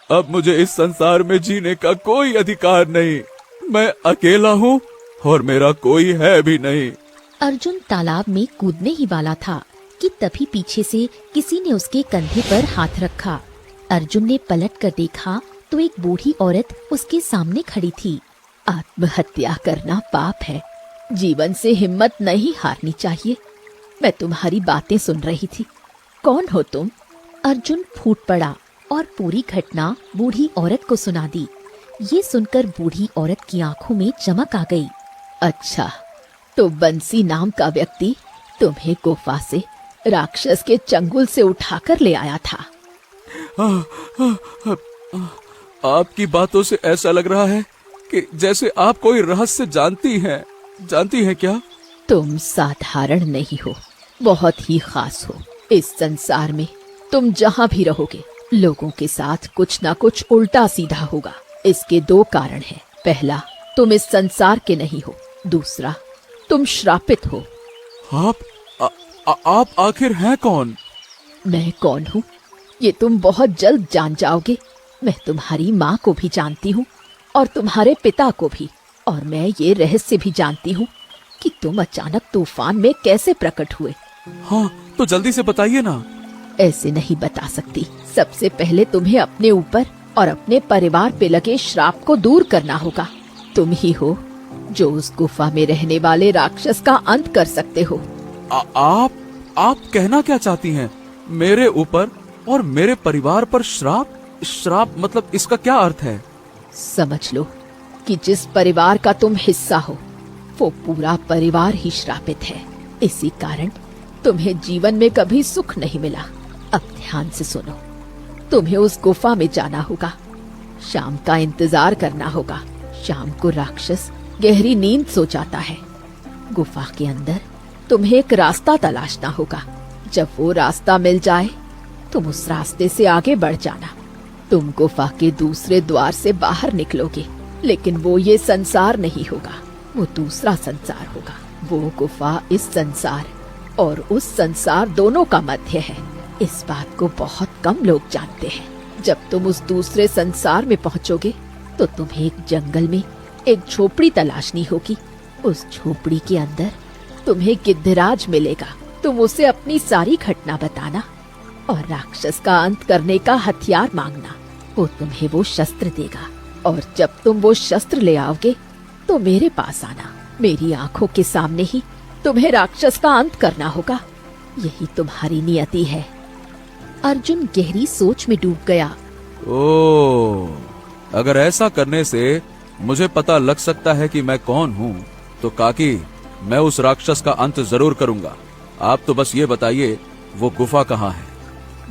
अब मुझे इस संसार में जीने का कोई अधिकार नहीं। मैं अकेला हूँ और मेरा कोई है भी नहीं। अर्जुन तालाब में कूदने ही वाला था कि तभी पीछे से किसी ने उसके कंधे पर हाथ रखा। अर्जुन ने पलट कर देखा तो एक बूढ़ी औरत उसके सामने खड़ी थी। आत्महत्या करना पाप है, जीवन से हिम्मत नहीं हारनी चाहिए। मैं तुम्हारी बातें सुन रही थी, कौन हो तुम? अर्जुन फूट पड़ा और पूरी घटना बूढ़ी औरत को सुना दी। ये सुनकर बूढ़ी औरत की आंखों में चमक आ गई। अच्छा, तो बंसी नाम का व्यक्ति तुम्हें गुफा से राक्षस के चंगुल से उठाकर ले आया था। आपकी बातों से ऐसा लग रहा है कि जैसे आप कोई रहस्य जानती हैं क्या? तुम साधारण नहीं हो, बहुत ही खास हो। इस संसार में तुम जहाँ भी रहोगे, लोगों के साथ कुछ ना कुछ उल्टा सीधा होगा। इसके दो कारण हैं। पहला, तुम इस संसार के नहीं हो। दूसरा, तुम श्रापित हो। आप आखिर हैं कौन? मैं कौन हूँ ये तुम बहुत जल्द जान जाओगे। मैं तुम्हारी माँ को भी जानती हूँ और तुम्हारे पिता को भी, और मैं ये रहस्य भी जानती हूँ कि तुम अचानक तूफान में कैसे प्रकट हुए। हाँ, तो जल्दी से बताइए ना। ऐसे नहीं बता सकती। सबसे पहले तुम्हें अपने ऊपर और अपने परिवार पे लगे श्राप को दूर करना होगा। तुम ही हो जो उस गुफा में रहने वाले राक्षस का अंत कर सकते हो। आप कहना क्या चाहती हैं? मेरे ऊपर और मेरे परिवार पर श्राप मतलब इसका क्या अर्थ है? समझ लो कि जिस परिवार का तुम हिस्सा हो वो पूरा परिवार ही श्रापित है। इसी कारण तुम्हें जीवन में कभी सुख नहीं मिला। अब ध्यान से सुनो, तुम्हें उस गुफा में जाना होगा। शाम का इंतजार करना होगा। शाम को राक्षस गहरी नींद सो जाता है। गुफा के अंदर तुम्हें एक रास्ता तलाशना होगा। जब वो रास्ता मिल जाए तुम उस रास्ते से आगे बढ़ जाना। तुम गुफा के दूसरे द्वार से बाहर निकलोगे, लेकिन वो ये संसार नहीं होगा, वो दूसरा संसार होगा। वो गुफा इस संसार और उस संसार दोनों का मध्य है। इस बात को बहुत कम लोग जानते हैं। जब तुम उस दूसरे संसार में पहुंचोगे तो तुम्हें एक जंगल में एक झोपड़ी तलाशनी होगी। उस झोपड़ी के अंदर तुम्हें गिद्धराज मिलेगा। तुम उसे अपनी सारी घटना बताना और राक्षस का अंत करने का हथियार मांगना। वो तुम्हें वो शस्त्र देगा और जब तुम वो शस्त्र ले आओगे तो मेरे पास आना। मेरी आंखों के सामने ही तुम्हें राक्षस का अंत करना होगा। यही तुम्हारी नियति है। अर्जुन गहरी सोच में डूब गया। ओह, अगर ऐसा करने से मुझे पता लग सकता है कि मैं कौन हूँ, तो काकी मैं उस राक्षस का अंत जरूर करूँगा। आप तो बस ये बताइए वो गुफा कहाँ है?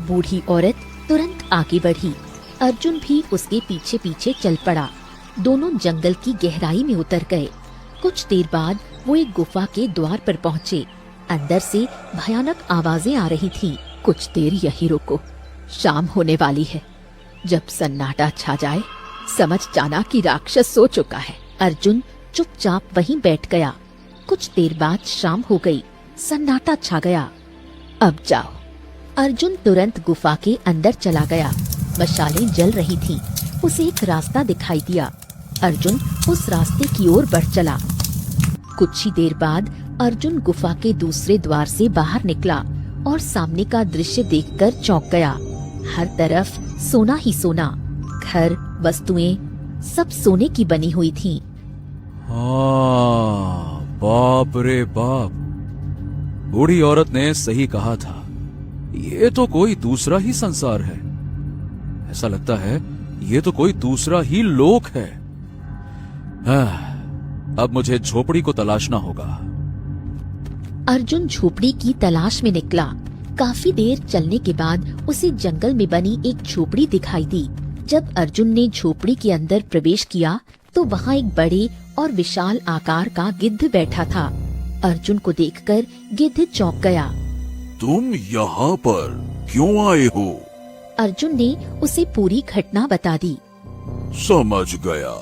बूढ़ी औरत तुरंत आगे बढ़ी। अर्जुन भी उसके पीछे पीछे चल पड़ा। दोनों जंगल की गहराई में उतर गए। कुछ देर बाद वो एक गुफा के द्वार पर पहुँचे। अंदर से भयानक आवाजें आ रही थीं। कुछ देर यहीं रुको, शाम होने वाली है। जब सन्नाटा छा जाए समझ जाना कि राक्षस सो चुका है। अर्जुन चुपचाप वहीं बैठ गया। कुछ देर बाद शाम हो गई, सन्नाटा छा गया। अब जाओ। अर्जुन तुरंत गुफा के अंदर चला गया। मशालें जल रही थीं। उसे एक रास्ता दिखाई दिया। अर्जुन उस रास्ते की ओर बढ़ चला। कुछ ही देर बाद अर्जुन गुफा के दूसरे द्वार से बाहर निकला और सामने का दृश्य देखकर चौंक गया। हर तरफ सोना ही सोना। घर, वस्तुएं सब सोने की बनी हुई थीं। हाँ, बाप रे बाप, बूढ़ी औरत ने सही कहा था। ये तो कोई दूसरा ही संसार है। ऐसा लगता है ये तो कोई दूसरा ही लोक है। अब मुझे झोपड़ी को तलाशना होगा। अर्जुन झोपड़ी की तलाश में निकला। काफी देर चलने के बाद उसे जंगल में बनी एक झोपड़ी दिखाई दी। जब अर्जुन ने झोपड़ी के अंदर प्रवेश किया तो वहाँ एक बड़े और विशाल आकार का गिद्ध बैठा था। अर्जुन को देखकर गिद्ध चौंक गया। तुम यहाँ पर क्यों आए हो? अर्जुन ने उसे पूरी घटना बता दी। समझ गया,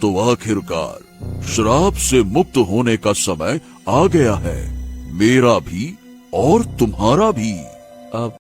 तो आखिरकार श्राप से मुक्त होने का समय आ गया है। मेरा भी और तुम्हारा भी। अब